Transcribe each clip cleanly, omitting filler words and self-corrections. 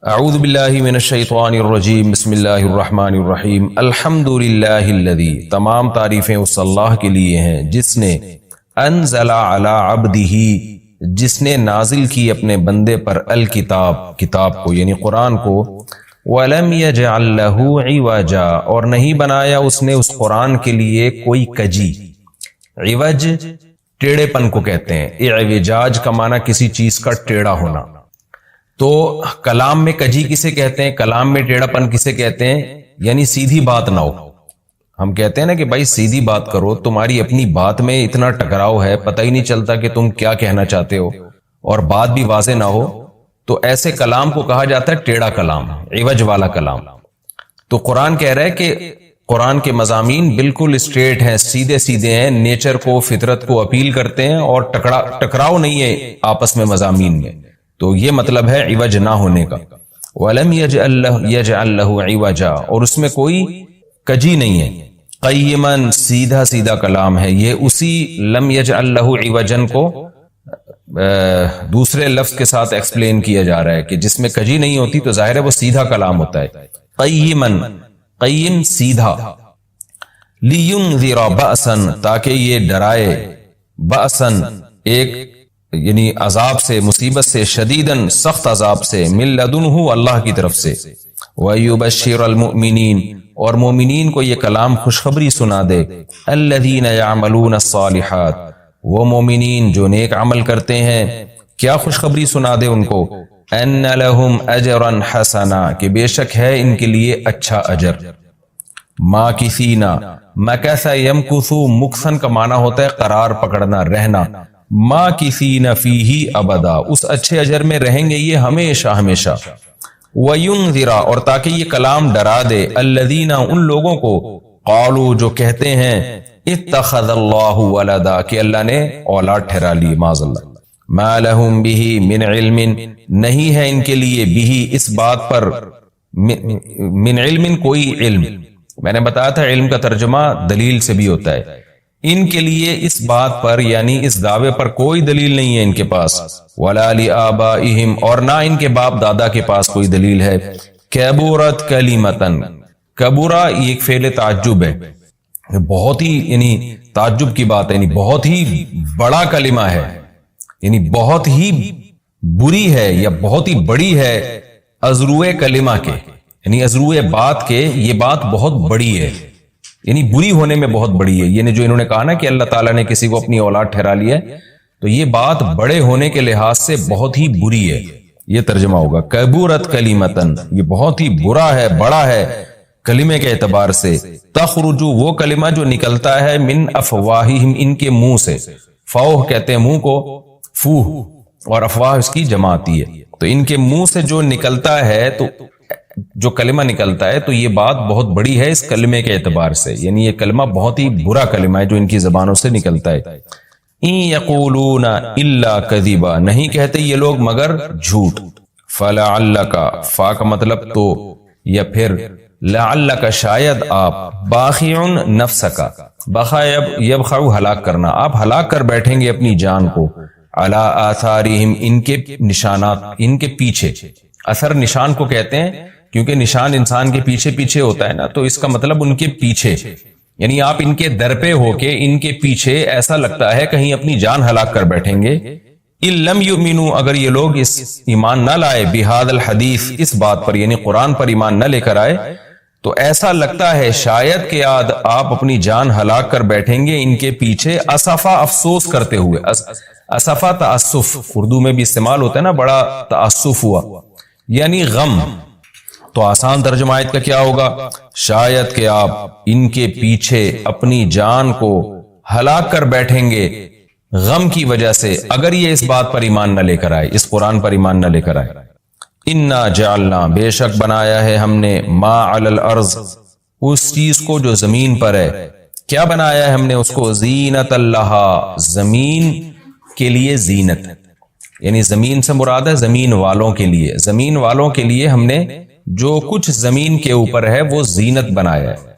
اعوذ باللہ من الشیطان الرجیم بسم اللہ الرحمن الرحیم الحمدللہ الذی تمام تعریفیں اس اللہ کے لیے ہیں جس نے انزل علی عبدہ جس نے نازل کی اپنے بندے پر الکتاب کتاب کو یعنی قرآن کو وَلَمْ يَجْعَلْ لَهُ عِوَجًا اور نہیں بنایا اس نے اس قرآن کے لیے کوئی کجی۔ عوج ٹیڑھے پن کو کہتے ہیں، اعوجاج کا معنی کسی چیز کا ٹیڑھا ہونا۔ تو کلام میں کجی کسے کہتے ہیں، کلام میں ٹیڑھا پن کسے کہتے ہیں، یعنی سیدھی بات نہ ہو۔ ہم کہتے ہیں نا کہ بھائی سیدھی بات کرو، تمہاری اپنی بات میں اتنا ٹکراؤ ہے، پتہ ہی نہیں چلتا کہ تم کیا کہنا چاہتے ہو اور بات بھی واضح نہ ہو، تو ایسے کلام کو کہا جاتا ہے ٹیڑھا کلام، عوج والا کلام۔ تو قرآن کہہ رہا ہے کہ قرآن کے مضامین بالکل اسٹریٹ ہیں، سیدھے سیدھے ہیں، نیچر کو فطرت کو اپیل کرتے ہیں اور ٹکراؤ نہیں ہے آپس میں مضامین میں۔ تو یہ مطلب ہے عوج نہ ہونے کا۔ وَلَمْ يَجْعَلْ لَهُ عِوَجًا اور اس میں کوئی کجی نہیں ہے۔ قیماً سیدھا سیدھا کلام ہے، یہ اسی لم یجعل لہ عوجن کو دوسرے لفظ کے ساتھ ایکسپلین کیا جا رہا ہے کہ جس میں کجی نہیں ہوتی تو ظاہر ہے وہ سیدھا کلام ہوتا ہے۔ قیماً قیم سیدھا، لِيُنذِرَ بَأْسًا تاکہ یہ ڈرائے، بأسًا ایک یعنی عذاب سے، مصیبت سے، شدیداً سخت عذاب سے، من لدنہ اللہ کی طرف سے، وَيُبَشِّرَ الْمُؤْمِنِينَ اور مومنین کو یہ کلام خوشخبری سنا دے، الَّذِينَ يَعْمَلُونَ الصَّالِحَاتِ وہ مومنین جو نیک عمل کرتے ہیں، کیا خوشخبری سنا دے ان کو، أَنَّ لَهُمْ أَجْرًا حَسَنًا کہ بے شک ہے ان کے لیے اچھا اجر۔ ماکثین مکث یمکث، مکثن کا معنی ہوتا ہے قرار پکڑنا، رہنا، ماکثین فیہ ابدا اس اچھے اجر میں رہیں گے یہ ہمیشہ ہمیشہ۔ وَيُنذِرَ اور تاکہ یہ کلام ڈرا دے الذین ان لوگوں کو قالوا جو کہتے ہیں اتخذ اللہ ولدا کہ اللہ نے اولاد ٹھہرا لی، معاذ اللہ، ما لہم بہ من علم نہیں ہے ان کے لیے بہ اس بات پر، من علم کوئی علم، میں نے بتایا تھا علم کا ترجمہ دلیل سے بھی ہوتا ہے، ان کے لیے اس بات پر یعنی اس دعوے پر کوئی دلیل نہیں ہے ان کے پاس، وَلَا لِآبَائِهِمْ اور نہ ان کے باپ دادا کے پاس کوئی دلیل ہے۔ کَبُرَتْ کَلِمَةً کبورا یہ ایک فعل تعجب ہے، بہت ہی یعنی تعجب کی بات ہے، یعنی بہت ہی بڑا کلمہ ہے، یعنی بہت ہی بری ہے یا بہت ہی بڑی ہے، ازروئے کلمہ کے یعنی ازروئے بات کے، یہ بات بہت بڑی ہے، یعنی بری ہونے میں بہت بڑی ہے۔ یعنی جو انہوں نے کہا نا کہ اللہ تعالیٰ نے کسی کو اپنی اولاد ٹھہرا لیا ہے، تو یہ بات بڑے ہونے کے لحاظ سے بہت ہی بری ہے، یہ ترجمہ ہوگا کبورت کلیمتن یہ بہت ہی برا ہے، بڑا ہے کلمے کے اعتبار سے، تخرج وہ کلمہ جو نکلتا ہے من افواہہم ان کے منہ سے، فوہ کہتے ہیں منہ کو، فوہ اور افواہ اس کی جمع آتی ہے، تو ان کے منہ سے جو نکلتا ہے، تو جو کلمہ نکلتا ہے تو یہ بات بہت بڑی ہے اس کلمے کے اعتبار سے، یعنی یہ کلمہ بہت ہی برا کلمہ ہے جو ان کی زبانوں سے نکلتا ہے۔ ان یقولون الا کذبا نہیں کہتے یہ لوگ مگر جھوٹ، فلعلک فا کا مطلب تو یا پھر لعلک شاید آپ، باخع نفسک بخا یبخع ہلاک کرنا، آپ ہلاک کر بیٹھیں گے اپنی جان کو، علی آثارہم ان کے نشانات، ان کے پیچھے، اثر نشان کو کہتے ہیں کیونکہ نشان انسان کے پیچھے پیچھے ہوتا ہے نا، تو اس کا مطلب ان کے پیچھے، یعنی آپ ان کے در پہ ہو کے ان کے پیچھے ایسا لگتا ہے کہیں اپنی جان ہلاک کر بیٹھیں گے۔ ان لم یؤمنوا اگر یہ لوگ اس ایمان نہ لائے، بہذا الحدیث اس بات پر یعنی قرآن پر ایمان نہ لے کر آئے، تو ایسا لگتا ہے شاید کہ آپ اپنی جان ہلاک کر بیٹھیں گے ان کے پیچھے، اسفا افسوس کرتے ہوئے، اسفا تاسف اردو میں بھی استعمال ہوتا ہے نا، بڑا تاسف ہوا یعنی غم، تو آسان ترجمہ آیت کا کیا ہوگا، شاید کہ آپ ان کے پیچھے اپنی جان کو ہلاک کر بیٹھیں گے غم کی وجہ سے، اگر یہ اس بات پر ایمان نہ لے کر آئے، اس قرآن پر ایمان نہ لے کر آئے۔ انا جعلنا بے شک بنایا ہے ہم نے، ما علی الارض اس چیز کو جو زمین پر ہے، کیا بنایا ہے ہم نے اس کو، زینت اللہ زمین کے لیے زینت، یعنی زمین سے مراد ہے زمین والوں کے لیے، زمین والوں کے لیے ہم نے جو کچھ زمین کے اوپر ہے وہ زینت بنایا ہے،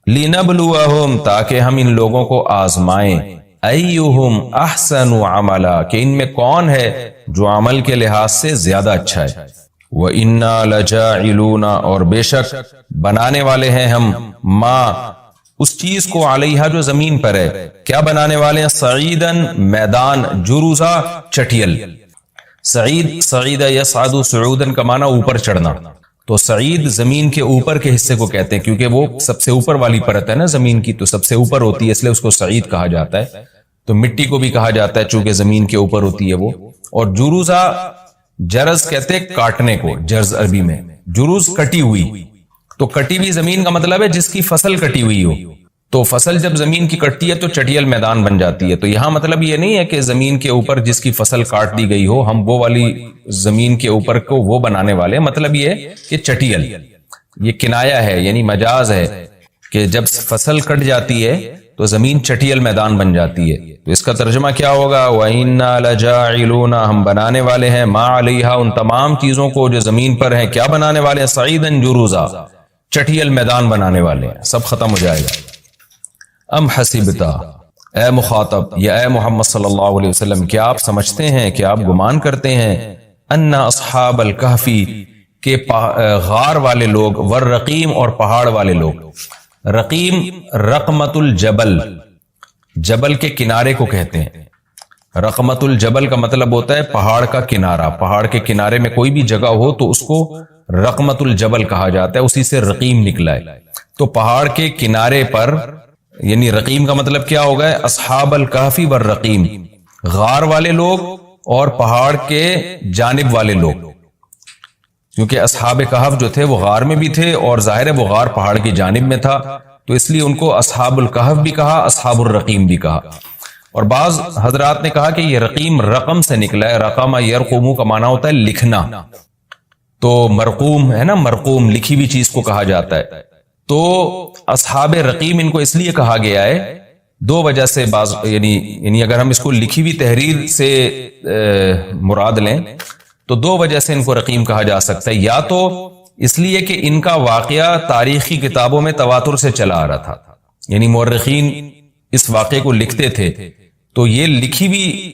لِنَبْلُوَهُمْ تاکہ ہم ان لوگوں کو آزمائیں، أَيُّهُمْ أَحْسَنُ عَمَلًا کہ ان میں کون ہے جو عمل کے لحاظ سے زیادہ اچھا ہے، وَإِنَّا لَجَاعِلُونَ اور بے شک بنانے والے ہیں ہم ما اس چیز کو علیہا جو زمین پر ہے. کیا بنانے والے ہیں؟ سعیدن میدان، جروزا چٹیل. سعید یصعد صعودن کا معنی اوپر چڑھنا. تو سعید زمین کے اوپر کے حصے کو کہتے ہیں کیونکہ وہ سب سے اوپر والی پرت ہے نا زمین کی، تو سب سے اوپر ہوتی ہے اس لیے اس کو سعید کہا جاتا ہے. تو مٹی کو بھی کہا جاتا ہے چونکہ زمین کے اوپر ہوتی ہے وہ. اور جروزا جرز کہتے ہیں کاٹنے کو، جرز عربی میں، جروز کٹی ہوئی. تو کٹی ہوئی زمین کا مطلب ہے جس کی فصل کٹی ہوئی ہو. تو فصل جب زمین کی کٹتی ہے تو چٹیل میدان بن جاتی ہے. تو یہاں مطلب یہ نہیں ہے کہ زمین کے اوپر جس کی فصل کاٹ دی گئی ہو ہم وہ والی زمین کے اوپر کو وہ بنانے والے، مطلب یہ ہے کہ چٹیل. یہ کنایا ہے یعنی مجاز ہے کہ جب فصل کٹ جاتی ہے تو زمین چٹیل میدان بن جاتی ہے. تو اس کا ترجمہ کیا ہوگا؟ وَإِنَّا لَجَاعِلُونَ ہم بنانے والے ہیں ما علیہا ان تمام چیزوں کو جو زمین پر ہیں. کیا بنانے والے ہیں؟ سعیدن جروزا چٹیل میدان بنانے والے ہیں. سب ختم ہو جائے گا. ام حسبتا اے مخاطب یا اے محمد صلی اللہ علیہ وسلم کیا آپ سمجھتے ہیں کہ آپ گمان کرتے ہیں ان اصحاب الکہفی کہ غار والے لوگ والرقیم اور پہاڑ والے لوگ. رقیم رقمت الجبل، جبل کے کنارے کو کہتے ہیں. رقمت الجبل کا مطلب ہوتا ہے پہاڑ کا کنارہ. پہاڑ کے کنارے میں کوئی بھی جگہ ہو تو اس کو رقمت الجبل کہا جاتا ہے، اسی سے رقیم نکلا ہے. تو پہاڑ کے کنارے پر یعنی رقیم کا مطلب کیا ہوگا؟ اصحاب الکہفی والرقیم، غار والے لوگ اور پہاڑ کے جانب والے لوگ. کیونکہ اصحاب کہف جو تھے وہ غار میں بھی تھے اور ظاہر ہے وہ غار پہاڑ کی جانب میں تھا، تو اس لیے ان کو اصحاب الکہف بھی کہا، اصحاب الرقیم بھی کہا. اور بعض حضرات نے کہا کہ یہ رقیم رقم سے نکلا ہے. رقم یرقوم کا معنی ہوتا ہے لکھنا. تو مرقوم ہے نا، مرقوم لکھی ہوئی چیز کو کہا جاتا ہے. تو اصحاب رقیم ان کو اس لیے کہا گیا ہے دو وجہ سے. بعض یعنی اگر ہم اس کو لکھی ہوئی تحریر سے مراد لیں تو دو وجہ سے ان کو رقیم کہا جا سکتا ہے. یا تو اس لیے کہ ان کا واقعہ تاریخی کتابوں میں تواتر سے چلا آ رہا تھا، یعنی مورخین اس واقعے کو لکھتے تھے، تو یہ لکھی ہوئی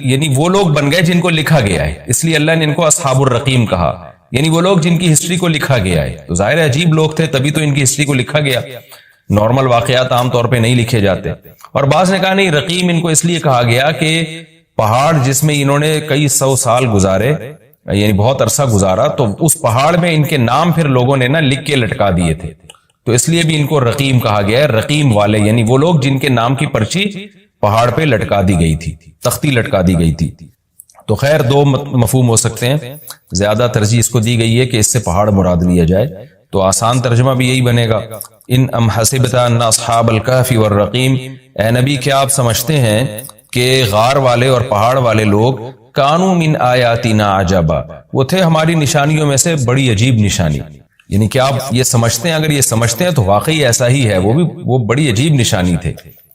یعنی وہ لوگ بن گئے جن کو لکھا گیا ہے. اس لیے اللہ نے ان کو اصحاب الرقیم کہا، یعنی وہ لوگ جن کی ہسٹری کو لکھا گیا ہے. تو ظاہر عجیب لوگ تھے تبھی تو ان کی ہسٹری کو لکھا گیا. نارمل واقعات عام طور پہ نہیں لکھے جاتے. اور بعض نے کہا نہیں، رقیم ان کو اس لیے کہا گیا کہ پہاڑ جس میں انہوں نے کئی سو سال گزارے، یعنی بہت عرصہ گزارا، تو اس پہاڑ میں ان کے نام پھر لوگوں نے نا لکھ کے لٹکا دیے تھے، تو اس لیے بھی ان کو رقیم کہا گیا ہے. رقیم والے یعنی وہ لوگ جن کے نام کی پرچی پہاڑ پہ لٹکا دی گئی تھی، تختی لٹکا دی گئی تھی. تو خیر دو مفہوم ہو سکتے ہیں، زیادہ ترجیح اس کو دی گئی ہے کہ اس سے پہاڑ مراد لیا جائے، تو آسان ترجمہ بھی یہی بنے گا. ان ام حسبت ان اصحاب الکہف والرقیم، اے نبی کیا آپ سمجھتے ہیں کہ غار والے اور پہاڑ والے لوگ کانوا من آیاتنا عجبا، وہ تھے ہماری نشانیوں میں سے بڑی عجیب نشانی. یعنی کیا آپ یہ سمجھتے ہیں؟ اگر یہ سمجھتے ہیں تو واقعی ایسا ہی ہے، وہ بڑی عجیب نشانی تھے.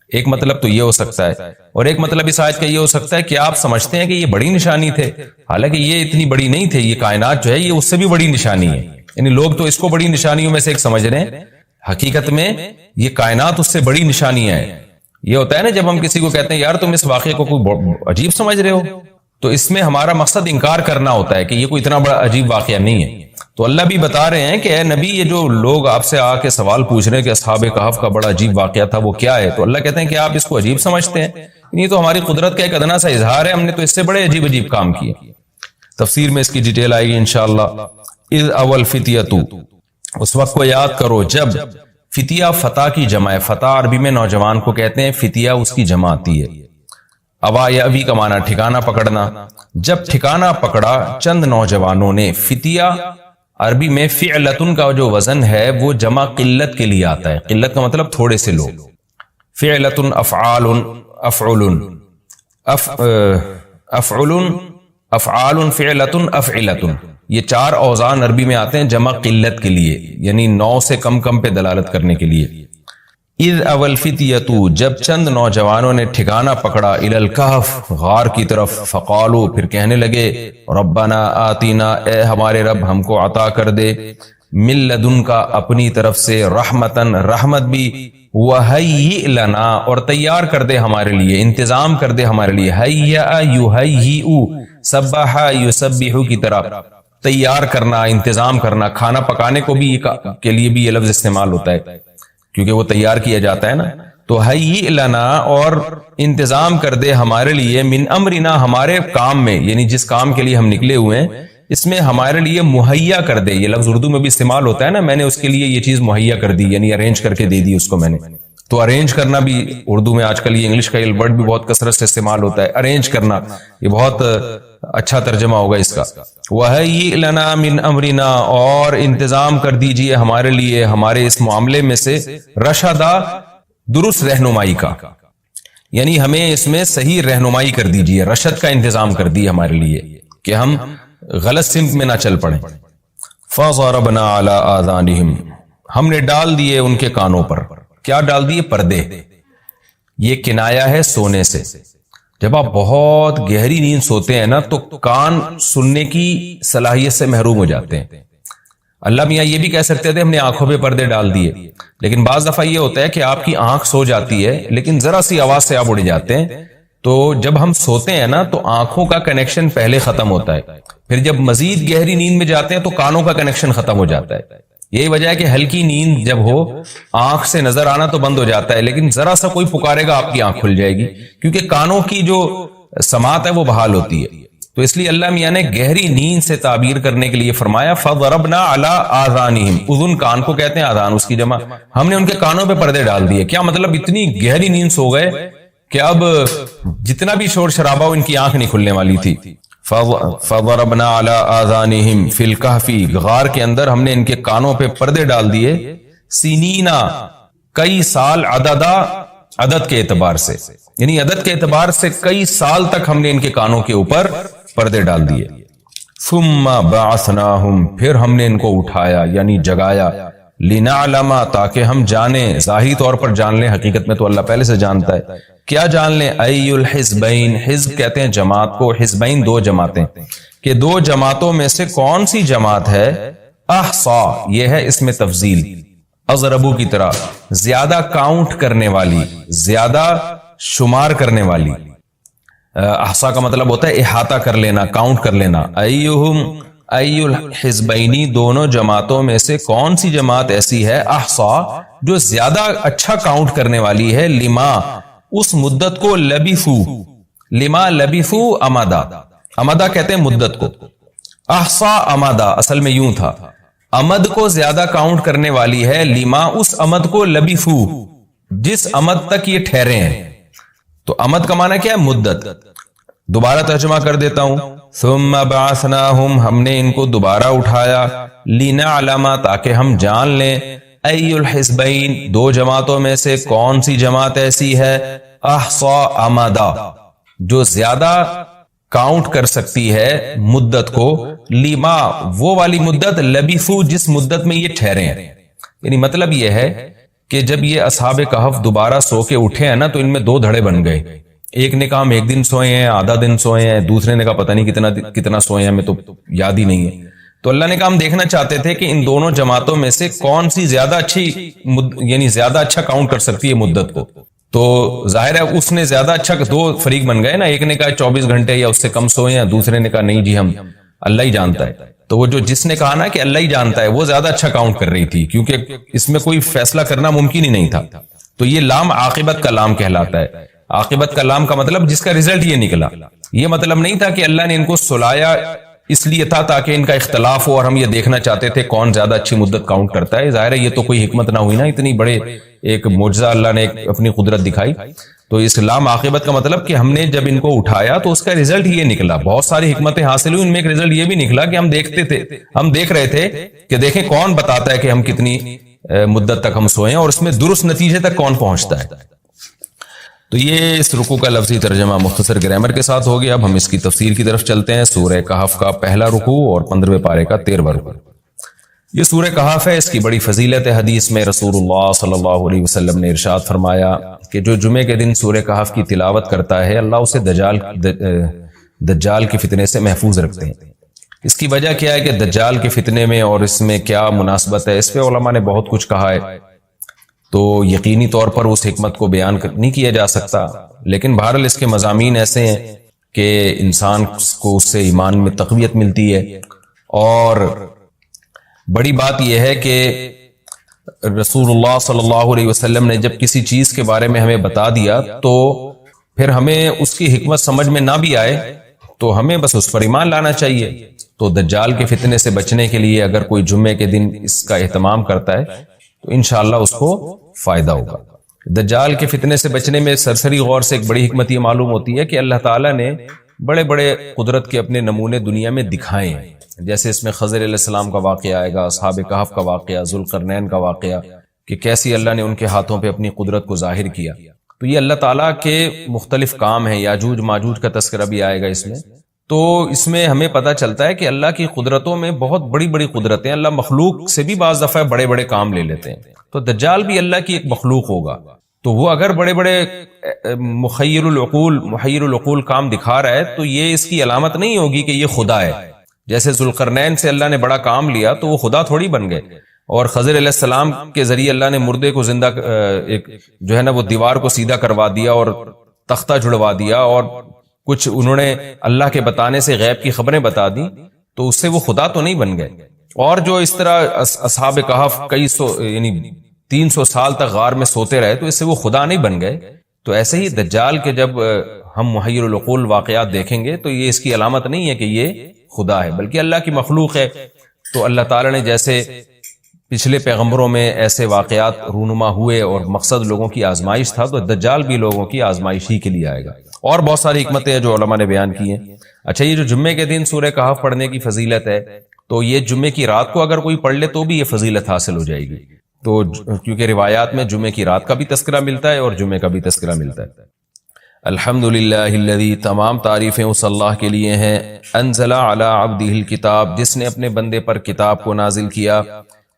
ایک مطلب تو یہ ہو سکتا ہے، اور ایک مطلب اس آیت کا یہ ہو سکتا ہے کہ آپ سمجھتے ہیں کہ یہ بڑی نشانی تھے، حالانکہ یہ اتنی بڑی نہیں تھے. یہ کائنات جو ہے یہ اس سے بھی بڑی نشانی ہے. یعنی لوگ تو اس کو بڑی نشانیوں میں سے ایک سمجھ رہے ہیں، حقیقت میں یہ کائنات اس سے بڑی نشانیاں ہیں. یہ ہوتا ہے نا جب ہم کسی کو کہتے ہیں یار تم اس واقعے کو کوئی عجیب سمجھ رہے ہو، تو اس میں ہمارا مقصد انکار کرنا ہوتا ہے کہ یہ کوئی اتنا بڑا عجیب واقعہ نہیں ہے. تو اللہ بھی بتا رہے ہیں کہ اے نبی یہ جو لوگ آپ سے آ کے سوال پوچھ رہے ہیں کہ اصحاب کہف کا بڑا عجیب واقعہ تھا وہ کیا ہے، تو اللہ کہتے ہیں کہ آپ اس کو عجیب سمجھتے ہیں، یہ تو ہماری قدرت کا ایک ادنا سا اظہار ہے، ہم نے تو اس سے بڑے عجیب عجیب کام کیے. تفسیر میں اس کی ڈیٹیل آئے گی انشاءاللہ. اذ اول فتیتو، اس وقت کو یاد کرو جب، فتیہ فتح کی جمع ہے، فتح عربی میں نوجوان کو کہتے ہیں، فتیہ اس کی جمع آتی ہے. اوا یا ابھی کا معنی ٹھکانہ پکڑنا، جب ٹھکانہ پکڑا چند نوجوانوں نے. فتیہ عربی میں فعلتن کا جو وزن ہے وہ جمع قلت کے لیے آتا ہے. قلت کا مطلب تھوڑے سے لوگ. فعلتن افعال افعلن افعال فعلتن افعلتن، یہ چار اوزان عربی میں آتے ہیں جمع قلت کے لیے، یعنی 9 سے کم پہ دلالت کرنے کے لیے. اذ اول فتیتو، جب چند نوجوانوں نے ٹھکانہ پکڑا، الی الکہف، غار کی طرف، فقالو، پھر کہنے لگے، ربنا آتینا، اے ہمارے رب ہم کو عطا کر دے، من لدن کا اپنی طرف سے، رحمتن رحمت بھی، وہیئ لنا اور تیار کر دے ہمارے لیے، انتظام کر دے ہمارے لیے، ہیئ یہیئ، سبح یسبح کی طرح تیار کرنا، انتظام کرنا، کھانا پکانے کو بھی کے لیے بھی یہ لفظ استعمال ہوتا ہے کیونکہ وہ تیار کیا جاتا ہے نا. تو ہیئ لنا، اور انتظام کر دے ہمارے لیے، من امرنا، ہمارے کام میں، یعنی جس کام کے لیے ہم نکلے ہوئے ہیں اس میں ہمارے لیے مہیا کر دے. یہ لفظ اردو میں بھی استعمال ہوتا ہے نا، میں نے اس کے لیے یہ چیز مہیا کر دی، یعنی ارینج کر کے دے دی اس کو میں نے. تو ارینج کرنا بھی اردو میں آج کل یہ انگلش کا یہ ورڈ بھی بہت کثرت سے استعمال ہوتا ہے، ارینج کرنا. یہ بہت اچھا ترجمہ ہوگا اس کا. وَهَيِّئْ لَنَا مِنْ أَمْرِنَا، اور انتظام کر دیجئے ہمارے لیے ہمارے اس معاملے میں سے رشدا، درست رہنمائی کا، یعنی ہمیں اس میں صحیح رہنمائی کر دیجئے، رشد کا انتظام کر دی ہمارے لیے کہ ہم غلط سمت میں نہ چل پڑیں. فَضَرَبْنَا عَلَىٰ آذَانِهِمْ، ہم نے ڈال دیے ان کے کانوں پر. کیا ڈال دیے؟ پردے. یہ کنایا ہے سونے سے. جب آپ بہت گہری نیند سوتے ہیں نا تو کان سننے کی صلاحیت سے محروم ہو جاتے ہیں. اللہ میاں یہ بھی کہہ سکتے تھے ہم نے آنکھوں پہ پردے ڈال دیے، لیکن بعض دفعہ یہ ہوتا ہے کہ آپ کی آنکھ سو جاتی ہے لیکن ذرا سی آواز سے آپ اڑ جاتے ہیں. تو جب ہم سوتے ہیں نا تو آنکھوں کا کنیکشن پہلے ختم ہوتا ہے، پھر جب مزید گہری نیند میں جاتے ہیں تو کانوں کا کنیکشن ختم ہو جاتا ہے. یہی وجہ ہے کہ ہلکی نیند جب ہو آنکھ سے نظر آنا تو بند ہو جاتا ہے، لیکن ذرا سا کوئی پکارے گا آپ کی آنکھ کھل جائے گی، کیونکہ کانوں کی جو سماعت ہے وہ بحال ہوتی ہے. تو اس لیے اللہ میاں نے گہری نیند سے تعبیر کرنے کے لیے فرمایا فَضَرَبْنَا عَلَىٰ آذَانِهِمْ. اذن کان کو کہتے ہیں، آذان اس کی جمع. ہم نے ان کے کانوں پہ پردے ڈال دیے. کیا مطلب؟ اتنی گہری نیند سو گئے کہ اب جتنا بھی شور شرابہ ہو ان کی آنکھ نہیں کھلنے والی تھی. فَضَرَبْنَا عَلَىٰ آذَانِهِمْ فِي الْكَهْفِ، غار کے اندر ہم نے ان کے کانوں پہ پردے ڈال دیے. سِنِينَ، کئی سال، عددا، عدد کے اعتبار سے، یعنی عدد کے اعتبار سے کئی سال تک ہم نے ان کے کانوں کے اوپر پردے ڈال دیے. ثُمَّ بَعَثْنَاهُمْ، پھر ہم نے ان کو اٹھایا یعنی جگایا. لِنَعْلَمَ، تاکہ ہم جانیں، ظاہری طور پر جان لیں، حقیقت میں تو اللہ پہلے سے جانتا ہے. کیا جان لیں؟ ای الحزبین، حزب کہتے ہیں جماعت کو، حزبین دو جماعتیں، کہ دو جماعتوں میں سے کون سی جماعت ہے احصا، یہ ہے اس میں تفضیل، اضربو کی طرح زیادہ کاؤنٹ کرنے والی، زیادہ شمار کرنے والی. احصا کا مطلب ہوتا ہے احاطہ کر لینا، کاؤنٹ کر لینا. ایہم ای الحزبینی، دونوں جماعتوں میں سے کون سی جماعت ایسی ہے احصا جو زیادہ اچھا کاؤنٹ کرنے والی ہے، لما، اس مدت کو، لبثو، لما لبثو امدا، امدا کہتے ہیں مدت کو، احصا امدا اصل میں یوں تھا، امد کو زیادہ کاؤنٹ کرنے والی ہے، لما، اس امد کو، لبثو، جس امد تک یہ ٹھہرے ہیں. تو امد کا معنی کیا ہے؟ مدت. دوبارہ ترجمہ کر دیتا ہوں. ثم بعثناہم، ہم نے ان کو دوبارہ اٹھایا، لنعلم، تاکہ ہم جان لیں، ای الحزبین، دو جماعتوں میں سے کون سی جماعت ایسی ہے احصا امدا، جو زیادہ کاؤنٹ کر سکتی ہے مدت کو، لما، وہ والی مدت، لبثو، جس مدت میں یہ ٹھہرے ہیں. یعنی مطلب یہ ہے کہ جب یہ اصحاب کہف دوبارہ سو کے اٹھے ہیں نا تو ان میں دو دھڑے بن گئے. ایک نے کہا ہم ایک دن سوئے ہیں، آدھا دن سوئے ہیں، دوسرے نے کہا پتہ نہیں کتنا سوئے ہیں، ہمیں تو یاد ہی نہیں ہے. تو اللہ نے کہا ہم دیکھنا چاہتے تھے کہ ان دونوں جماعتوں میں سے کون سی زیادہ اچھی یعنی زیادہ اچھا کاؤنٹ کر سکتی ہے مدت کو. تو ظاہر ہے اس نے زیادہ اچھا، دو فریق بن گئے نا، ایک نے کہا 24 گھنٹے یا اس سے کم سوئے ہیں، دوسرے نے کہا نہیں جی ہم اللہ ہی جانتا ہے. تو وہ جو جس نے کہا نا کہ اللہ ہی جانتا ہے وہ زیادہ اچھا کاؤنٹ کر رہی تھی، کیونکہ اس میں کوئی فیصلہ کرنا ممکن ہی نہیں تھا. تو یہ لام عاقبت کا لام کہلاتا ہے. عاقبت کا لام کا مطلب جس کا رزلٹ یہ نکلا. یہ مطلب نہیں تھا کہ اللہ نے ان کو سلایا اس لیے تھا تاکہ ان کا اختلاف ہو اور ہم یہ دیکھنا چاہتے تھے کون زیادہ اچھی مدت کاؤنٹ کرتا ہے. ظاہر ہے یہ تو کوئی حکمت نہ ہوئی نا، اتنی بڑے ایک معجزہ اللہ نے اپنی قدرت دکھائی. تو اسلام عاقبت کا مطلب کہ ہم نے جب ان کو اٹھایا تو اس کا رزلٹ یہ نکلا. بہت ساری حکمتیں حاصل ہوئی، ان میں ایک رزلٹ یہ بھی نکلا کہ ہم دیکھ رہے تھے کہ دیکھیں کون بتاتا ہے کہ ہم کتنی مدت تک ہم سوئیں اور اس میں درست نتیجے تک کون پہنچتا ہے. تو یہ اس رکوع کا لفظی ترجمہ مختصر گرامر کے ساتھ ہو گیا. اب ہم اس کی تفسیر کی طرف چلتے ہیں. سورہ کہف کا پہلا رکوع اور 15ویں پارے کا 13واں رکوع. یہ سورہ کہف ہے، اس کی بڑی فضیلت ہے. حدیث میں رسول اللہ صلی اللہ علیہ وسلم نے ارشاد فرمایا کہ جو جمعے کے دن سورہ کہف کی تلاوت کرتا ہے اللہ اسے دجال کے فتنے سے محفوظ رکھتے ہیں. اس کی وجہ کیا ہے کہ دجال کے فتنے میں اور اس میں کیا مناسبت ہے، اس پہ علماء نے بہت کچھ کہا ہے. تو یقینی طور پر اس حکمت کو بیان نہیں کیا جا سکتا، لیکن بہرحال اس کے مضامین ایسے ہیں کہ انسان کو اس سے ایمان میں تقویت ملتی ہے اور بڑی بات یہ ہے کہ رسول اللہ صلی اللہ علیہ وسلم نے جب کسی چیز کے بارے میں ہمیں بتا دیا تو پھر ہمیں اس کی حکمت سمجھ میں نہ بھی آئے تو ہمیں بس اس پر ایمان لانا چاہیے. تو دجال کے فتنے سے بچنے کے لیے اگر کوئی جمعے کے دن اس کا اہتمام کرتا ہے تو انشاءاللہ اس کو فائدہ ہوگا. دجال کے فتنے سے بچنے میں سرسری غور سے ایک بڑی حکمت یہ معلوم ہوتی ہے کہ اللہ تعالیٰ نے بڑے بڑے قدرت کے اپنے نمونے دنیا میں دکھائے ہیں. جیسے اس میں خضر علیہ السلام کا واقعہ آئے گا، اصحاب کہف کا واقعہ، ذوالقرنین کا واقعہ، کہ کیسی اللہ نے ان کے ہاتھوں پہ اپنی قدرت کو ظاہر کیا. تو یہ اللہ تعالیٰ کے مختلف کام ہیں. یاجوج ماجوج کا تذکرہ بھی آئے گا اس میں. تو اس میں ہمیں پتہ چلتا ہے کہ اللہ کی قدرتوں میں بہت بڑی بڑی قدرتیں. اللہ مخلوق سے بھی بعض دفعہ بڑے بڑے کام لے لیتے ہیں. تو دجال بھی اللہ کی ایک مخلوق ہوگا. تو وہ اگر بڑے بڑے محیر العقول کام دکھا رہا ہے تو یہ اس کی علامت نہیں ہوگی کہ یہ خدا ہے. جیسے ذوالقرنین سے اللہ نے بڑا کام لیا تو وہ خدا تھوڑی بن گئے، اور خضر علیہ السلام کے ذریعے اللہ نے مردے کو زندہ ایک جو ہے نا وہ دیوار کو سیدھا کروا دیا اور تختہ جڑوا دیا، اور کچھ انہوں نے اللہ کے بتانے سے غیب کی خبریں بتا دی، تو اس سے وہ خدا تو نہیں بن گئے. اور جو اس طرح اصحاب کہف کئی سو یعنی 300 سال تک غار میں سوتے رہے تو اس سے وہ خدا نہیں بن گئے. تو ایسے ہی دجال کے جب ہم محیر العقول واقعات دیکھیں گے تو یہ اس کی علامت نہیں ہے کہ یہ خدا ہے، بلکہ اللہ کی مخلوق ہے. تو اللہ تعالیٰ نے جیسے پچھلے پیغمبروں میں ایسے واقعات رونما ہوئے اور مقصد لوگوں کی آزمائش تھا، تو دجال بھی لوگوں کی آزمائش ہی کے لیے آئے گا. اور بہت ساری حکمتیں ہیں جو علماء نے بیان کی ہیں. اچھا، یہ جو جمعے کے دن سورہ کہف پڑھنے کی فضیلت ہے، تو یہ جمعے کی رات کو اگر کوئی پڑھ لے تو بھی یہ فضیلت حاصل ہو جائے گی. تو کیونکہ روایات میں جمعے کی رات کا بھی تذکرہ ملتا ہے اور جمعے کا بھی تذکرہ ملتا ہے. الحمدللہ الذی، تمام تعریفیں اس اللہ کے لیے ہیں، انزل علی عبدہ الکتاب، جس نے اپنے بندے پر کتاب کو نازل کیا،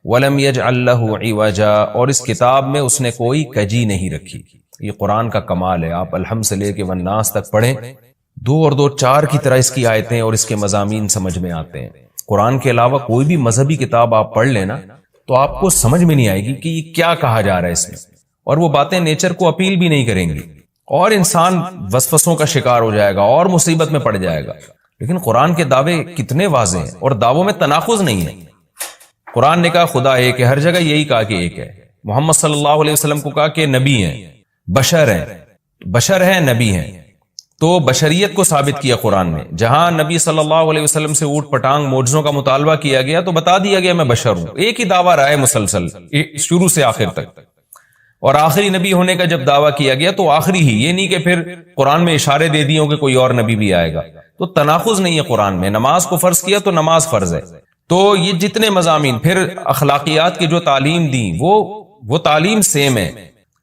ولم یجعل لہ عوجا، اور اس کتاب میں اس نے کوئی کجی نہیں رکھی. یہ قرآن کا کمال ہے. آپ الحمد سے لے کے والناس تک پڑھیں، 2 اور 2 4 کی طرح اس کی آیتیں اور اس کے مضامین سمجھ میں آتے ہیں. قرآن کے علاوہ کوئی بھی مذہبی کتاب آپ پڑھ لینا تو آپ کو سمجھ میں نہیں آئے گی کہ یہ کیا کہا جا رہا ہے اس میں، اور وہ باتیں نیچر کو اپیل بھی نہیں کریں گی، اور انسان وسوسوں کا شکار ہو جائے گا اور مصیبت میں پڑ جائے گا. لیکن قرآن کے دعوے کتنے واضح ہیں، اور دعووں میں تناقض نہیں ہے. قرآن نے کہا خدا ایک ہے، ہر جگہ یہی کہا کہ ایک ہے. محمد صلی اللہ علیہ وسلم کو کہا کہ نبی ہیں، بشر ہیں نبی ہیں. تو بشریت کو ثابت کیا قرآن میں. جہاں نبی صلی اللہ علیہ وسلم سے اوٹ پٹانگ معجزوں کا مطالبہ کیا گیا تو بتا دیا گیا میں بشر ہوں. ایک ہی دعویٰ رہا ہے مسلسل شروع سے آخر تک. اور آخری نبی ہونے کا جب دعویٰ کیا گیا تو آخری ہی، یہ نہیں کہ پھر قرآن میں اشارے دے دیے کہ کوئی اور نبی بھی آئے گا. تو تناقض نہیں ہے قرآن میں. نماز کو فرض کیا تو نماز فرض ہے. تو یہ جتنے مضامین، پھر اخلاقیات کی جو تعلیم دی وہ تعلیم سیم ہے.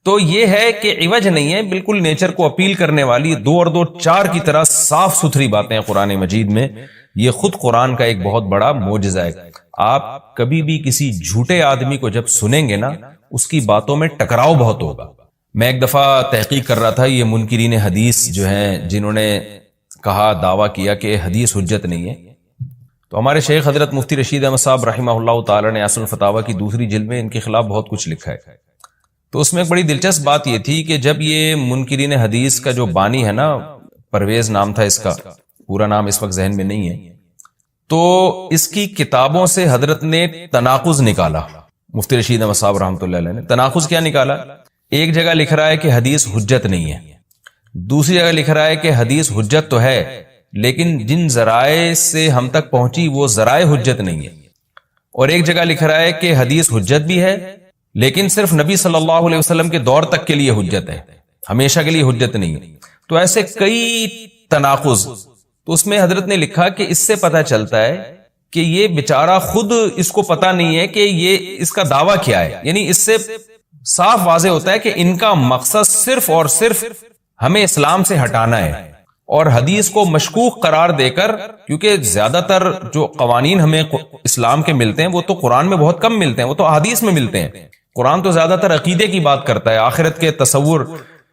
تو یہ ہے کہ عوج نہیں ہے، بالکل نیچر کو اپیل کرنے والی 2 اور 2 4 کی طرح صاف ستھری باتیں ہیں قرآن مجید میں. یہ خود قرآن کا ایک بہت بڑا معجزہ ہے. آپ کبھی بھی کسی جھوٹے آدمی کو جب سنیں گے نا، اس کی باتوں میں ٹکراؤ بہت ہوگا. میں ایک دفعہ تحقیق کر رہا تھا، یہ منکرین حدیث جو ہیں جنہوں نے کہا دعویٰ کیا کہ حدیث حجت نہیں ہے، تو ہمارے شیخ حضرت مفتی رشید احمد صاحب رحمہ اللہ تعالی نے اصل الفتاوی کی 2 جلد میں ان کے خلاف بہت کچھ لکھا ہے. تو اس میں ایک بڑی دلچسپ بات یہ تھی کہ جب یہ منکرین حدیث کا جو بانی ہے نا، پرویز نام تھا اس کا، پورا نام اس وقت ذہن میں نہیں ہے، تو اس کی کتابوں سے حضرت نے تناقض نکالا. مفتی رشید احمد صاحب رحمۃ اللہ علیہ نے تناقض کیا نکالا؟ ایک جگہ لکھ رہا ہے کہ حدیث حجت نہیں ہے، دوسری جگہ لکھ رہا ہے کہ حدیث حجت تو ہے لیکن جن ذرائع سے ہم تک پہنچی وہ ذرائع حجت نہیں ہے. اور ایک جگہ لکھ رہا ہے کہ حدیث حجت بھی ہے لیکن صرف نبی صلی اللہ علیہ وسلم کے دور تک کے لیے حجت ہے، ہمیشہ کے لیے حجت نہیں ہے. تو ایسے کئی تناقض. تو اس میں حضرت نے لکھا کہ اس سے پتہ چلتا ہے کہ یہ بیچارہ خود اس کو پتہ نہیں ہے کہ یہ اس کا دعویٰ کیا ہے. یعنی اس سے صاف واضح ہوتا ہے کہ ان کا مقصد صرف اور صرف ہمیں اسلام سے ہٹانا ہے، اور حدیث کو مشکوک قرار دے کر، کیونکہ زیادہ تر جو قوانین ہمیں اسلام کے ملتے ہیں وہ تو قرآن میں بہت کم ملتے ہیں، وہ تو احادیث میں ملتے ہیں. قرآن تو زیادہ تر عقیدے کی بات کرتا ہے، آخرت کے تصور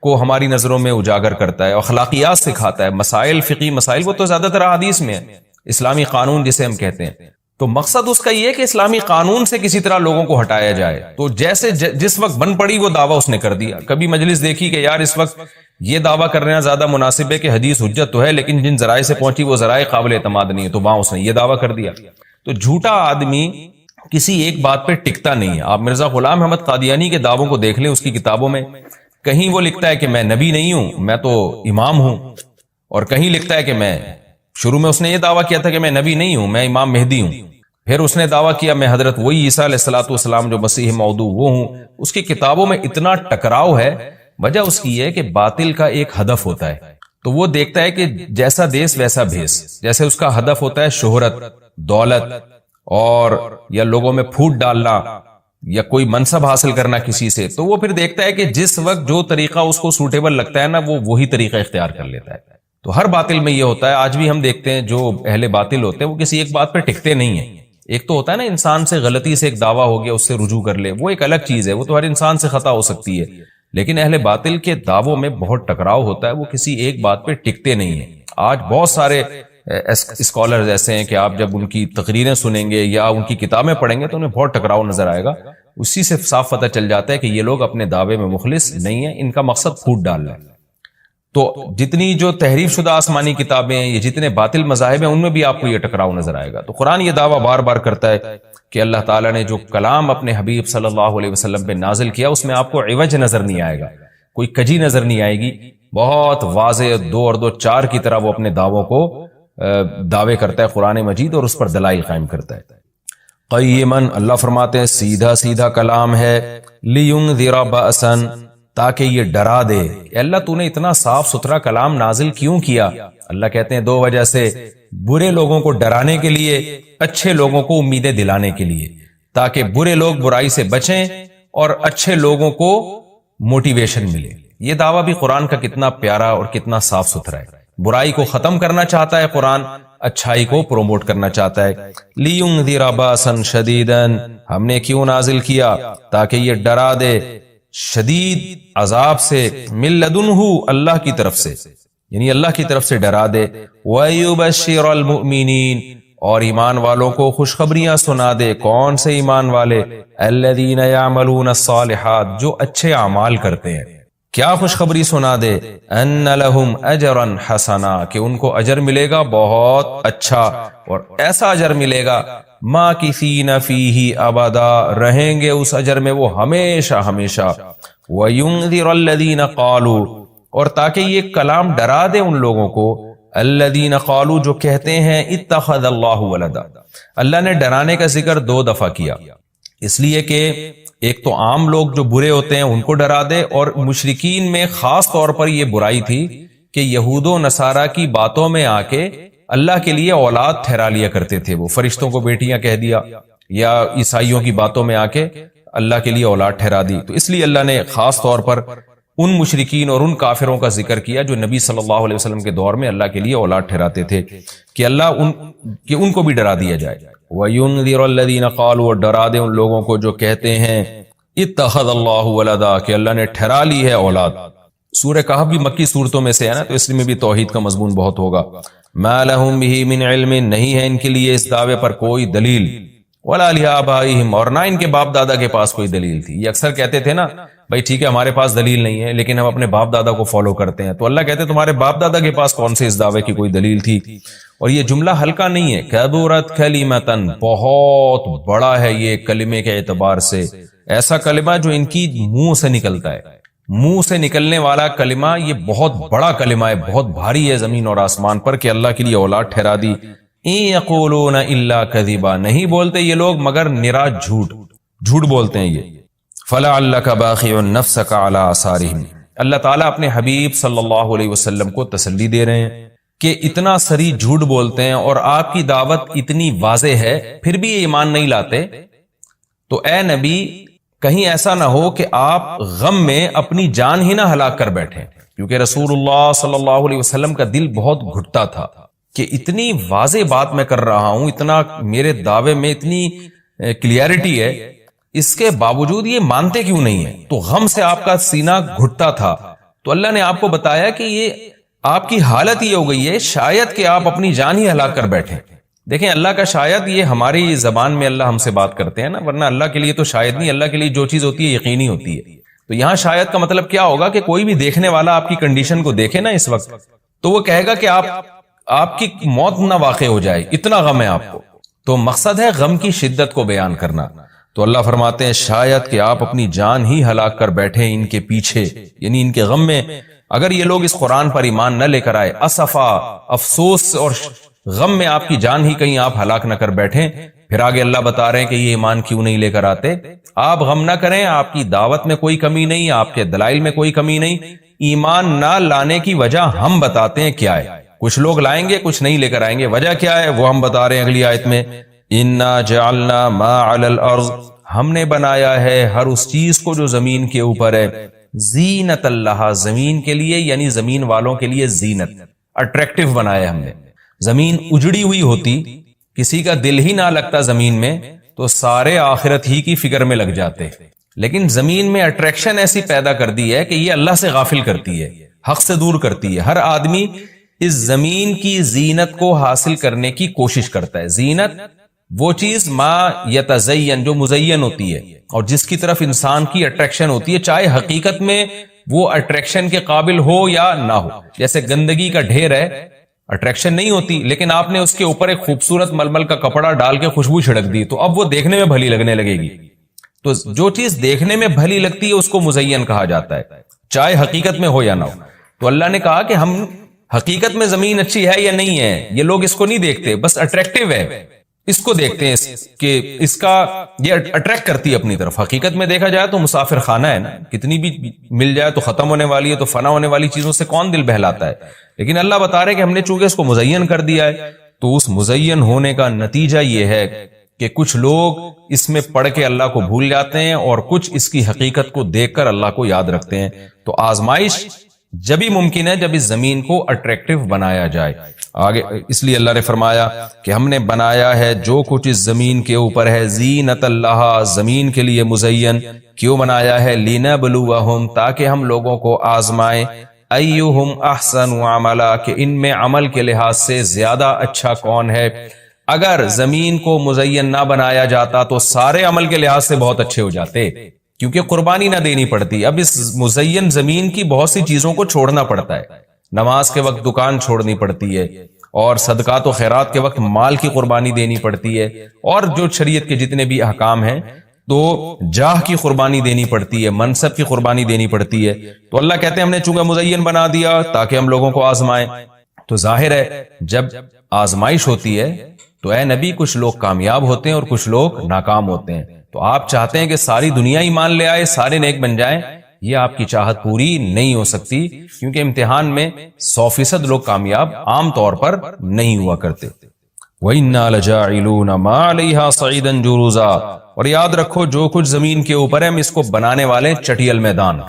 کو ہماری نظروں میں اجاگر کرتا ہے، اخلاقیات سکھاتا ہے، مسائل فقہی مسائل وہ تو زیادہ تر احادیث میں ہے، اسلامی قانون جسے ہم کہتے ہیں. تو مقصد اس کا یہ ہے کہ اسلامی قانون سے کسی طرح لوگوں کو ہٹایا جائے. تو جیسے جس وقت بن پڑی وہ دعویٰ اس نے کر دیا. کبھی مجلس دیکھی کہ یار اس وقت یہ دعویٰ کرنا زیادہ مناسب ہے کہ حدیث حجت تو ہے لیکن جن ذرائع سے پہنچی وہ ذرائع قابل اعتماد نہیں ہے، تو وہاں اس نے یہ دعویٰ کر دیا. تو جھوٹا آدمی کسی ایک بات پہ ٹکتا نہیں ہے. آپ مرزا غلام احمد قادیانی کے دعووں کو دیکھ لیں, اس کی کتابوں میں کہیں وہ لکھتا ہے کہ میں نبی نہیں ہوں, میں تو امام ہوں, اور کہیں لکھتا ہے کہ میں, شروع میں اس نے یہ دعویٰ کیا تھا کہ میں نبی نہیں ہوں, میں امام مہدی ہوں, پھر اس نے دعویٰ کیا میں حضرت وہی عیسیٰ علیہ الصلوۃ والسلام جو مسیح موعود وہ ہوں. اس کی کتابوں میں اتنا ٹکراؤ ہے, وجہ اس کی ہے کہ باطل کا ایک ہدف ہوتا ہے, تو وہ دیکھتا ہے کہ جیسا دیس ویسا بھیس. جیسے اس کا ہدف ہوتا ہے شہرت, دولت, اور یا لوگوں میں پھوٹ ڈالنا, یا کوئی منصب حاصل کرنا کسی سے, تو وہ پھر دیکھتا ہے کہ جس وقت جو طریقہ اس کو سوٹیبل لگتا ہے نا, وہ وہی طریقہ اختیار کر لیتا ہے. تو ہر باطل میں یہ ہوتا ہے. آج بھی ہم دیکھتے ہیں جو اہل باطل ہوتے ہیں وہ کسی ایک بات پہ ٹکتے نہیں ہیں. ایک تو ہوتا ہے نا انسان سے غلطی سے ایک دعویٰ ہو گیا, اس سے رجوع کر لے, وہ ایک الگ چیز ہے, وہ تو ہر انسان سے خطا ہو سکتی ہے. لیکن اہل باطل کے دعووں میں بہت ٹکراؤ ہوتا ہے, وہ کسی ایک بات پہ ٹکتے نہیں ہیں. آج بہت سارے اسکالرز ایسے ہیں کہ آپ جب ان کی تقریریں سنیں گے یا ان کی کتابیں پڑھیں گے تو انہیں بہت ٹکراؤ نظر آئے گا. اسی سے صاف پتہ چل جاتا ہے کہ یہ لوگ اپنے دعوے میں مخلص نہیں ہیں, ان کا مقصد پھوٹ ڈالنا ہے. تو جتنی جو تحریف شدہ آسمانی کتابیں ہیں, یہ جتنے باطل مذاہب ہیں, ان میں بھی آپ کو یہ ٹکراؤ نظر آئے گا. تو قرآن یہ دعویٰ بار بار کرتا ہے کہ اللہ تعالیٰ نے جو کلام اپنے حبیب صلی اللہ علیہ وسلم پہ نازل کیا, اس میں آپ کو عوج نظر نہیں آئے گا, کوئی کجی نظر نہیں آئے گی. بہت واضح 2 اور 2 4 کی طرح وہ اپنے دعووں کو دعوے کرتا ہے قرآن مجید, اور اس پر دلائل قائم کرتا ہے. قیماً, اللہ فرماتے ہیں سیدھا سیدھا کلام ہے, لینذر بأسا, تاکہ یہ ڈرا دے. اللہ تو نے اتنا صاف ستھرا کلام نازل کیوں کیا؟ اللہ کہتے ہیں 2 وجہ سے. برے لوگوں کو ڈرانے کے لیے, اچھے لوگوں کو امیدیں دلانے کے لیے, تاکہ برے لوگ برائی سے بچیں اور اچھے لوگوں کو موٹیویشن ملے. یہ دعویٰ بھی قرآن کا کتنا پیارا اور کتنا صاف ستھرا ہے. برائی کو ختم کرنا چاہتا ہے قرآن, اچھائی کو پروموٹ کرنا چاہتا ہے. لِيُنذِرَ بَأْسًا شَدِيدًا, ہم نے کیوں نازل کیا؟ تاکہ یہ ڈرا دے شدید عذاب سے, من لدنہ, اللہ کی طرف سے, یعنی اللہ کی طرف سے ڈرا دے. وَيُبَشِّرَ الْمُؤْمِنِينَ, اور ایمان والوں کو خوشخبریاں سنا دے. کون سے ایمان والے؟ الَّذِينَ يَعْمَلُونَ الصَّالِحَاتِ, جو اچھے اعمال کرتے ہیں. کیا خوشخبری سنا دے؟ ان لہم اجرا حسنا, کہ ان کو اجر ملے گا بہت اچھا, اور ایسا اجر ملے گا ماکثین فیہ ابدا, رہیں گے اس اجر میں وہ ہمیشہ ہمیشہ. وینذر الذین قالوا, اور تاکہ یہ کلام ڈرا دے ان لوگوں کو, الذین قالوا, جو کہتے ہیں اتخذ اللہ ولدا. اللہ نے ڈرانے کا ذکر 2 دفعہ کیا, اس لیے کہ ایک تو عام لوگ جو برے ہوتے ہیں ان کو ڈرا دے, اور مشرکین میں خاص طور پر یہ برائی تھی کہ یہود و نصارہ کی باتوں میں آ کے اللہ کے لیے اولاد ٹھہرا لیا کرتے تھے. وہ فرشتوں کو بیٹیاں کہہ دیا, یا عیسائیوں کی باتوں میں آ کے اللہ کے لیے اولاد ٹھہرا دی. تو اس لیے اللہ نے خاص طور پر ان مشرکین اور ان کافروں کا ذکر کیا جو نبی صلی اللہ علیہ وسلم کے دور میں اللہ کے لیے اولاد ٹھہراتے تھے, کہ اللہ ان کو بھی ڈرا دیا جائے. وَيُنذِرَ الَّذِينَ قَالُوا, اور ڈرا دے ان لوگوں کو جو کہتے ہیں اتخذ اللہ ولدا, کہ اللہ نے ٹھہرا لی ہے اولاد. سورہ کہف بھی مکی صورتوں میں سے ہے نا, تو اس میں بھی توحید کا مضمون بہت ہوگا. مَا لَهُم بِهِ مِنْ عِلْمٍ, نہیں ہے ان کے لیے اس دعوے پر کوئی دلیل. وَلَا لِآبَائِهِمْ, اور نہ ان کے باپ دادا کے پاس کوئی دلیل تھی. یہ اکثر کہتے تھے نا, بھائی ٹھیک ہے ہمارے پاس دلیل نہیں ہے لیکن ہم اپنے باپ دادا کو فالو کرتے ہیں. تو اللہ کہتے ہیں تمہارے باپ دادا کے پاس کون سے اس دعوے کی کوئی دلیل تھی. اور یہ جملہ ہلکا نہیں ہے, کبرت کلمتن, بہت بڑا ہے یہ کلمے کے اعتبار سے. ایسا کلمہ جو ان کی منہ سے نکلتا ہے, منہ سے نکلنے والا کلمہ, یہ بہت بڑا کلمہ ہے, بہت بھاری ہے زمین اور آسمان پر, کہ اللہ کے لیے اولاد ٹھہرا دی. ان یقولون الا کذبا, نہیں بولتے یہ لوگ مگر نرا جھوٹ بولتے ہیں یہ. فلعلک باخع نفسک علی آثارہم, اللہ تعالیٰ اپنے حبیب صلی اللہ علیہ وسلم کو تسلی دے رہے ہیں کہ اتنا سری جھوٹ بولتے ہیں اور آپ کی دعوت اتنی واضح ہے, پھر بھی یہ ایمان نہیں لاتے. تو اے نبی, کہیں ایسا نہ ہو کہ آپ غم میں اپنی جان ہی نہ ہلاک کر بیٹھیں, کیونکہ رسول اللہ صلی اللہ علیہ وسلم کا دل بہت گھٹتا تھا کہ اتنی واضح بات میں کر رہا ہوں, اتنا میرے دعوے میں اتنی کلیئرٹی ہے, اس کے باوجود یہ مانتے کیوں نہیں ہیں. تو غم سے آپ کا سینہ گھٹتا تھا. تو اللہ نے آپ کو بتایا کہ یہ آپ کی حالت یہ ہو گئی ہے, شاید کہ آپ اپنی جان ہی ہلاک کر بیٹھیں. دیکھیں اللہ کا شاید, یہ ہماری زبان میں اللہ ہم سے بات کرتے ہیں نا, ورنہ اللہ کے لیے تو شاید نہیں, اللہ کے لیے جو چیز ہوتی ہے یقینی ہوتی ہے. تو یہاں شاید کا مطلب کیا ہوگا کہ کوئی بھی دیکھنے والا آپ کی کنڈیشن کو دیکھے نا اس وقت, تو وہ کہے گا کہ آپ کی موت نہ واقع ہو جائے, اتنا غم ہے آپ کو. تو مقصد ہے غم کی شدت کو بیان کرنا. تو اللہ فرماتے ہیں شاید کہ آپ اپنی جان ہی ہلاک کر بیٹھے ان کے پیچھے، یعنی ان کے غم میں. اگر یہ لوگ اس قرآن پر ایمان نہ لے کر آئے، اسفا، افسوس اور غم میں آپ کی جان ہی کہیں آپ ہلاک نہ کر بیٹھیں. پھر آگے اللہ بتا رہے ہیں کہ یہ ایمان کیوں نہیں لے کر آتے. آپ غم نہ کریں، آپ کی دعوت میں کوئی کمی نہیں، آپ کے دلائل میں کوئی کمی نہیں. ایمان نہ لانے کی وجہ ہم بتاتے ہیں کیا ہے. کچھ لوگ لائیں گے، کچھ نہیں لے کر آئیں گے. وجہ کیا ہے وہ ہم بتا رہے ہیں اگلی آیت میں. انا جعلنا ما علی الارض، ہم نے بنایا ہے ہر اس چیز کو جو زمین کے اوپر ہے، زینت اللہ، زمین کے لیے، یعنی زمین والوں کے لیے زینت، اٹریکٹیو بنایا ہم نے. زمین اجڑی ہوئی ہوتی، کسی کا دل ہی نہ لگتا زمین میں، تو سارے آخرت ہی کی فکر میں لگ جاتے. لیکن زمین میں اٹریکشن ایسی پیدا کر دی ہے کہ یہ اللہ سے غافل کرتی ہے، حق سے دور کرتی ہے. ہر آدمی اس زمین کی زینت کو حاصل کرنے کی کوشش کرتا ہے. زینت وہ چیز ما یتزین، جو مزین ہوتی ہے اور جس کی طرف انسان کی اٹریکشن ہوتی ہے، چاہے حقیقت میں وہ اٹریکشن کے قابل ہو یا نہ ہو. جیسے گندگی کا ڈھیر ہے، اٹریکشن نہیں ہوتی، لیکن آپ نے اس کے اوپر ایک خوبصورت ململ کا کپڑا ڈال کے خوشبو چھڑک دی تو اب وہ دیکھنے میں بھلی لگنے لگے گی. تو جو چیز دیکھنے میں بھلی لگتی ہے اس کو مزین کہا جاتا ہے، چاہے حقیقت میں ہو یا نہ ہو. تو اللہ نے کہا کہ ہم حقیقت میں زمین اچھی ہے یا نہیں ہے یہ لوگ اس کو نہیں دیکھتے، بس اٹریکٹیو ہے اس کو دیکھتے ہیں کہ اس کا یہ اٹریکٹ کرتی ہے اپنی طرف. حقیقت میں دیکھا جائے تو مسافر خانہ ہے نا، کتنی بھی مل جائے تو ختم ہونے والی ہے، تو فنا ہونے والی چیزوں سے کون دل بہلاتا ہے. لیکن اللہ بتا رہے کہ ہم نے چونکہ اس کو مزین کر دیا ہے، تو اس مزین ہونے کا نتیجہ یہ ہے کہ کچھ لوگ اس میں پڑھ کے اللہ کو بھول جاتے ہیں اور کچھ اس کی حقیقت کو دیکھ کر اللہ کو یاد رکھتے ہیں. تو آزمائش جب ہی ممکن ہے جب اس زمین کو اٹریکٹیو بنایا جائے. آگے اس لیے اللہ نے فرمایا کہ ہم نے بنایا ہے جو کچھ اس زمین کے اوپر ہے زینت اللہ، زمین کے لیے مزین. کیوں بنایا ہے؟ لنبلوہم، تاکہ ہم لوگوں کو آزمائیں، ایہم احسن عملا، کہ ان میں عمل کے لحاظ سے زیادہ اچھا کون ہے. اگر زمین کو مزین نہ بنایا جاتا تو سارے عمل کے لحاظ سے بہت اچھے ہو جاتے، کیونکہ قربانی نہ دینی پڑتی. اب اس مزین زمین کی بہت سی چیزوں کو چھوڑنا پڑتا ہے. نماز کے وقت دکان چھوڑنی پڑتی ہے، اور صدقات و خیرات کے وقت مال کی قربانی دینی پڑتی ہے، اور جو شریعت کے جتنے بھی احکام ہیں تو جاہ کی قربانی دینی پڑتی ہے، منصب کی قربانی دینی پڑتی ہے. تو اللہ کہتے ہیں ہم نے چونکہ مزین بنا دیا تاکہ ہم لوگوں کو آزمائیں. تو ظاہر ہے جب آزمائش ہوتی ہے تو اے نبی کچھ لوگ کامیاب ہوتے ہیں اور کچھ لوگ ناکام ہوتے ہیں. تو آپ چاہتے ہیں کہ ساری دنیا ایمان لے آئے، سارے نیک بن جائیں، یہ آپ کی چاہت پوری نہیں ہو سکتی، کیونکہ امتحان میں 100% لوگ کامیاب عام طور پر نہیں ہوا کرتے. وَإِنَّا لَجَاعِلُونَ مَا عَلَيْهَا صَعِيدًا جُرُزًا، اور یاد رکھو جو کچھ زمین کے اوپر ہے ہم اس کو بنانے والے چٹیل میدان.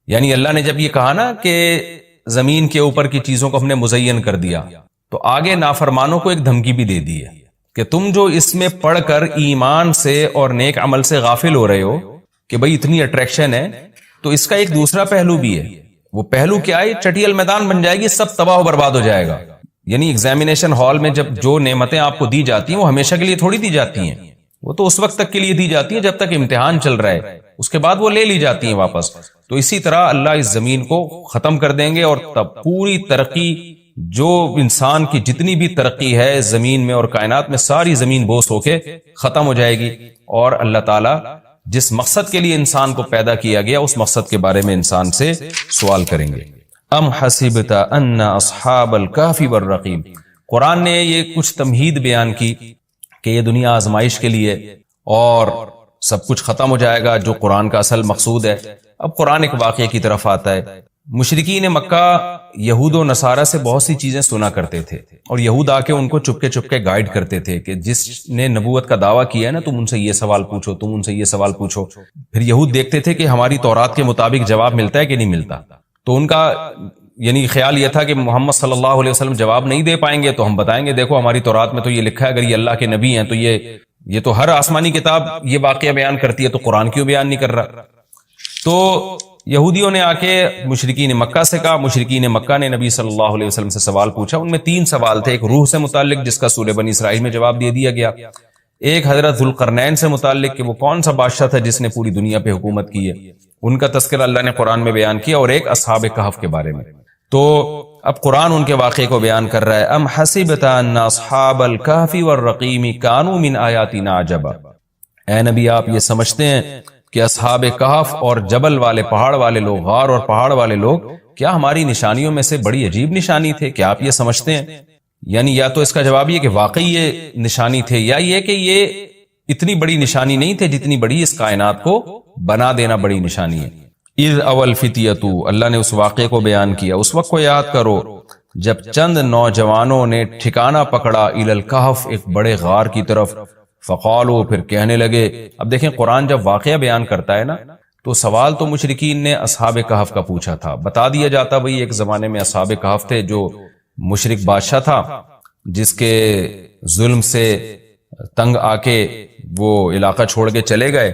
یعنی اللہ نے جب یہ کہا نا کہ زمین کے اوپر کی چیزوں کو ہم نے مزین کر دیا، تو آگے نافرمانوں کو ایک دھمکی بھی دے دی ہے کہ تم جو اس میں پڑھ کر ایمان سے اور نیک عمل سے غافل ہو رہے ہو کہ بھئی اتنی اٹریکشن ہے، تو اس کا ایک دوسرا پہلو بھی ہے. وہ پہلو کیا ہے؟ چٹیل میدان بن جائے گی، سب تباہ و برباد ہو جائے گا. یعنی ایگزامینیشن ہال میں جب جو نعمتیں آپ کو دی جاتی ہیں وہ ہمیشہ کے لیے تھوڑی دی جاتی ہیں، وہ تو اس وقت تک کے لیے دی جاتی ہیں جب تک امتحان چل رہا ہے، اس کے بعد وہ لے لی جاتی ہیں واپس. تو اسی طرح اللہ اس زمین کو ختم کر دیں گے، اور تب پوری ترقی، جو انسان کی جتنی بھی ترقی ہے زمین میں اور کائنات میں، ساری زمین بوس ہو کے ختم ہو جائے گی. اور اللہ تعالیٰ جس مقصد کے لیے انسان کو پیدا کیا گیا اس مقصد کے بارے میں انسان سے سوال کریں گے. ام حسبت ان اصحاب الکہف والرقیم، قرآن نے یہ کچھ تمہید بیان کی کہ یہ دنیا آزمائش کے لیے اور سب کچھ ختم ہو جائے گا، جو قرآن کا اصل مقصود ہے. اب قرآن ایک واقعے کی طرف آتا ہے. مشرکین مکہ یہود و نصارہ سے بہت سی چیزیں سنا کرتے تھے، اور یہود آ کے ان کو چپ کے گائیڈ کرتے تھے کہ جس نے نبوت کا دعویٰ کیا ہے نا تم ان سے یہ سوال پوچھو، تم ان سے یہ سوال پوچھو. پھر یہود دیکھتے تھے کہ ہماری تورات کے مطابق جواب ملتا ہے کہ نہیں ملتا. تو ان کا یعنی خیال یہ تھا کہ محمد صلی اللہ علیہ وسلم جواب نہیں دے پائیں گے تو ہم بتائیں گے دیکھو ہماری تورات میں تو یہ لکھا ہے، اگر یہ اللہ کے نبی ہیں تو یہ تو ہر آسمانی کتاب یہ واقعہ بیان کرتی ہے، تو قرآن کیوں بیان نہیں کر رہا. تو یہودیوں نے آ کے مشرکین مکہ سے کہا، مشرکین مکہ نے نبی صلی اللہ علیہ وسلم سے سوال پوچھا. ان میں 3 سوال تھے. ایک روح سے متعلق جس کا سورہ بنی اسرائیل میں جواب دے دیا گیا، ایک حضرت ذوالقرنین سے متعلق کہ وہ کون سا بادشاہ تھا جس نے پوری دنیا پہ حکومت کی ہے، ان کا تذکرہ اللہ نے قرآن میں بیان کیا، اور ایک اصحاب کہف کے بارے میں. تو اب قرآن ان کے واقعے کو بیان کر رہا ہے. ام حسبت ان اصحاب الکہف والرقیم کانوا من آیاتنا عجبا. اے نبی آپ یہ سمجھتے ہیں کہ اصحاب کہف اور جبل والے پہاڑ والے لوگ، غار اور پہاڑ والے لوگ کیا ہماری نشانیوں میں سے بڑی عجیب نشانی تھے؟ کیا آپ یہ سمجھتے ہیں؟ یعنی یا تو اس کا جواب یہ کہ واقعی یہ نشانی تھے، یا یہ کہ یہ اتنی بڑی نشانی نہیں تھے جتنی بڑی اس کائنات کو بنا دینا بڑی نشانی ہے. اذ اول فتیتو، اللہ نے اس واقعے کو بیان کیا، اس وقت کو یاد کرو جب چند نوجوانوں نے ٹھکانہ پکڑا الی الکہف، ایک بڑے غار کی طرف. فقالو، پھر کہنے لگے. اب دیکھیں قرآن جب واقعہ بیان کرتا ہے نا تو سوال تو مشرکین نے اصحاب کہف کا پوچھا تھا، بتا دیا جاتا بھئی ایک زمانے میں اصحاب کہف تھے جو مشرک بادشاہ تھا جس کے ظلم سے تنگ آ کے وہ علاقہ چھوڑ کے چلے گئے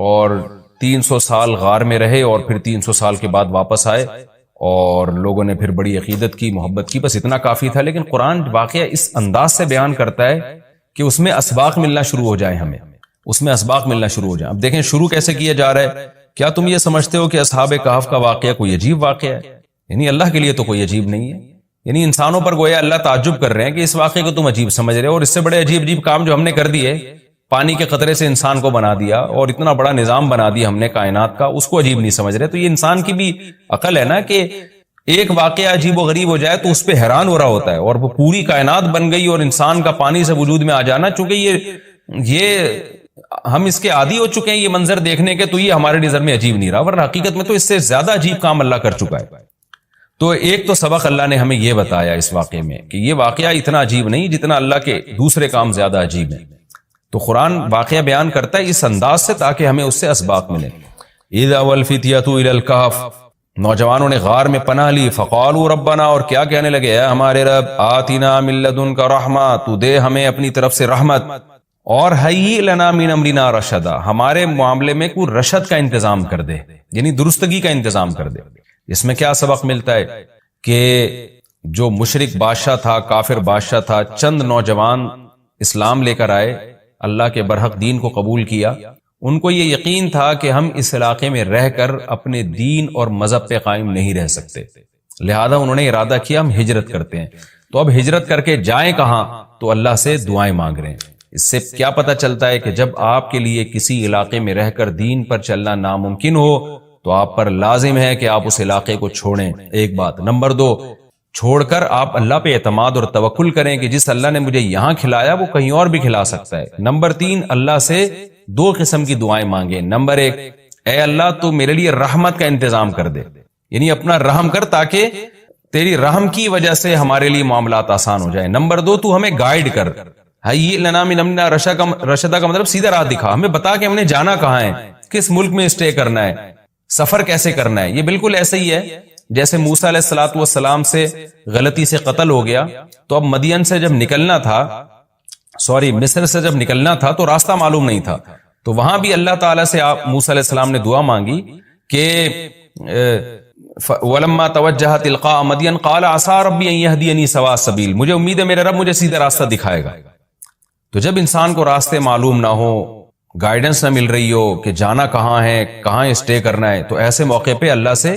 اور 300 سال غار میں رہے اور پھر 300 سال کے بعد واپس آئے اور لوگوں نے پھر بڑی عقیدت کی، محبت کی، بس اتنا کافی تھا. لیکن قرآن واقعہ اس انداز سے بیان کرتا ہے کہ اس میں اسباق ملنا شروع ہو جائیں، ہمیں اس میں اسباق ملنا شروع ہو جائیں. اب دیکھیں شروع کیسے کیا جا رہا ہے. کیا تم یہ سمجھتے ہو کہ اصحاب کہف کا واقعہ کوئی عجیب واقعہ ہے؟ یعنی اللہ کے لیے تو کوئی عجیب نہیں ہے. یعنی انسانوں پر گویا اللہ تعجب کر رہے ہیں کہ اس واقعے کو تم عجیب سمجھ رہے ہو، اور اس سے بڑے عجیب عجیب کام جو ہم نے کر دیے، پانی کے قطرے سے انسان کو بنا دیا اور اتنا بڑا نظام بنا دیا ہم نے کائنات کا، اس کو عجیب نہیں سمجھ رہے. تو یہ انسان کی بھی عقل ہے نا کہ ایک واقعہ عجیب و غریب ہو جائے تو اس پہ حیران ہو رہا ہوتا ہے، اور وہ پوری کائنات بن گئی اور انسان کا پانی سے وجود میں آ جانا، چونکہ یہ ہم اس کے عادی ہو چکے ہیں یہ منظر دیکھنے کے، تو یہ ہمارے نظر میں عجیب نہیں رہا، ورنہ حقیقت میں تو اس سے زیادہ عجیب کام اللہ کر چکا ہے. تو ایک تو سبق اللہ نے ہمیں یہ بتایا اس واقعے میں کہ یہ واقعہ اتنا عجیب نہیں جتنا اللہ کے دوسرے کام زیادہ عجیب ہیں. تو قرآن واقعہ بیان کرتا ہے اس انداز سے تاکہ ہمیں اس سے اسباق ملیں. اذ اول فتیۃ الی الکہف، نوجوانوں نے غار میں پناہ لی. فقالوا ربنا، اور کیا کہنے لگے، اے ہمارے رب، آتنا من لدنک رحمہ، تو دے ہمیں اپنی طرف سے رحمت، اور ہیئ لنا من امرنا رشدا، ہمارے معاملے میں کوئی رشد کا انتظام کر دے، یعنی درستگی کا انتظام کر دے. اس میں کیا سبق ملتا ہے کہ جو مشرک بادشاہ تھا، کافر بادشاہ تھا، چند نوجوان اسلام لے کر آئے، اللہ کے برحق دین کو قبول کیا. ان کو یہ یقین تھا کہ ہم اس علاقے میں رہ کر اپنے دین اور مذہب پہ قائم نہیں رہ سکتے، لہذا انہوں نے ارادہ کیا ہم ہجرت کرتے ہیں. تو اب ہجرت کر کے جائیں کہاں؟ تو اللہ سے دعائیں مانگ رہے ہیں. اس سے کیا پتہ چلتا ہے کہ جب آپ کے لیے کسی علاقے میں رہ کر دین پر چلنا ناممکن ہو تو آپ پر لازم ہے کہ آپ اس علاقے کو چھوڑیں، ایک بات. نمبر 2، چھوڑ کر آپ اللہ پہ اعتماد اور توکل کریں کہ جس اللہ نے مجھے یہاں کھلایا وہ کہیں اور بھی کھلا سکتا ہے. نمبر 3، اللہ سے 2 قسم کی دعائیں مانگیں. نمبر 1، اے اللہ تو میرے لیے رحمت کا انتظام کر دے، یعنی اپنا رحم کر تاکہ تیری رحم کی وجہ سے ہمارے لیے معاملات آسان ہو جائیں. نمبر 2، تو ہمیں گائیڈ کر، ہیئ لنا من امرنا رشدا کا مطلب سیدھا راہ دکھا، ہمیں بتا کہ ہم نے جانا کہاں ہے، کس ملک میں اسٹے کرنا ہے، سفر کیسے کرنا ہے. یہ بالکل ایسے ہی ہے جیسے موسیٰ علیہ الصلوۃ والسلام سے غلطی سے قتل ہو گیا، تو اب مدین سے جب نکلنا تھا، مصر سے جب نکلنا تھا تو راستہ معلوم نہیں تھا، تو وہاں بھی اللہ تعالیٰ سے موسیٰ علیہ السلام نے دعا مانگی کہ وَلَمَّا تَوَجَّهَ تِلْقَاءَ مَدْيَنَ قَالَ عَسَىٰ رَبِّي أَن يَهْدِيَنِي سَوَاءَ السَّبِيلِ، مجھے امید ہے میرا رب مجھے سیدھا راستہ دکھائے گا. تو جب انسان کو راستے معلوم نہ ہو، گائیڈنس نہ مل رہی ہو کہ جانا کہاں ہے، کہاں اسٹے کرنا ہے، تو ایسے موقع پہ اللہ سے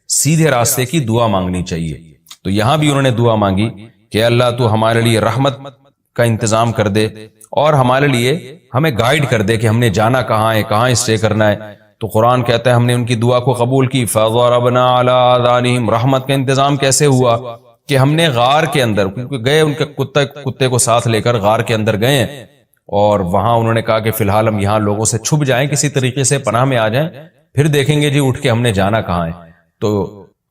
سیدھے راستے کی دعا مانگنی چاہیے. تو یہاں بھی انہوں نے دعا مانگی کہ اللہ تو ہمارے لیے رحمت کا انتظام کر دے اور ہمارے لیے ہمیں گائیڈ کر دے کہ ہم نے جانا کہاں ہے، کہاں اسٹے کرنا ہے. تو قرآن کہتا ہے ہم نے ان کی دعا کو قبول کی. فَضَرَبْنَا عَلَىٰ آذَانِهِمْ، رحمت کا انتظام کیسے ہوا کہ ہم نے غار کے اندر گئے، ان کے کتے کو ساتھ لے کر غار کے اندر گئے، اور وہاں انہوں نے کہا کہ فی الحال ہم یہاں لوگوں سے چھپ جائیں، کسی طریقے سے پناہ میں آ جائیں، پھر دیکھیں گے جی اٹھ کے ہم نے جانا کہاں ہے. تو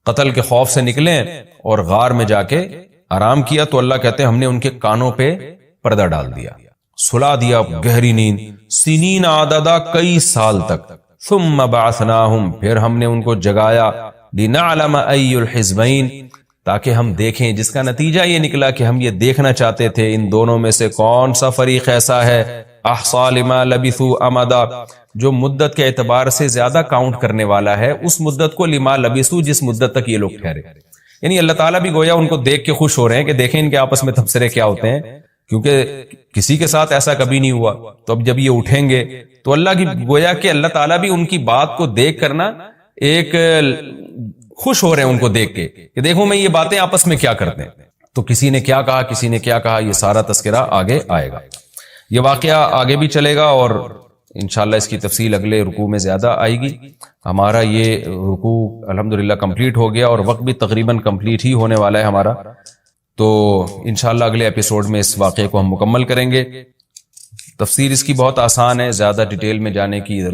قتل کے خوف سے نکلیں اور غار میں جا کے آرام کیا. تو اللہ کہتے ہیں ہم نے ان کے کانوں پہ پردہ ڈال دیا، سلا دیا گہری نیند، سنین عددا، کئی سال تک. ثم بعثناہم، پھر ہم نے ان کو جگایا، لنعلم ای الحزبین، تاکہ ہم دیکھیں، جس کا نتیجہ یہ نکلا کہ ہم یہ دیکھنا چاہتے تھے ان دونوں میں سے کون سا فریق ایسا ہے احصیٰ لما لبثوا امدا، جو مدت کے اعتبار سے زیادہ کاؤنٹ کرنے والا ہے اس مدت کو، لما لبثوا، جس مدت تک یہ لوگ ٹھہرے. یعنی اللہ تعالیٰ بھی گویا ان کو دیکھ کے خوش ہو رہے ہیں کہ دیکھیں ان کے آپس میں تبصرے کیا ہوتے ہیں، کیونکہ کسی کے ساتھ ایسا کبھی نہیں ہوا. تو اب جب یہ اٹھیں گے تو اللہ کی گویا کہ اللہ تعالیٰ بھی ان کی بات کو دیکھ کرنا ایک خوش ہو رہے ہیں ان کو دیکھ کے کہ دیکھو میں یہ باتیں آپس میں کیا کرتے ہیں. تو کسی نے کیا کہا، کسی نے کیا کہا، یہ سارا تذکرہ آگے آئے گا. یہ واقعہ آگے بھی چلے گا اور انشاءاللہ اس کی تفصیل اگلے رکوع میں زیادہ آئے گی. ہمارا یہ رکوع الحمدللہ کمپلیٹ ہو گیا اور وقت بھی تقریباً کمپلیٹ ہی ہونے والا ہے ہمارا. تو انشاءاللہ اگلے ایپیسوڈ میں اس واقعے کو ہم مکمل کریں گے. تفسیر اس کی بہت آسان ہے، زیادہ ڈیٹیل میں جانے کی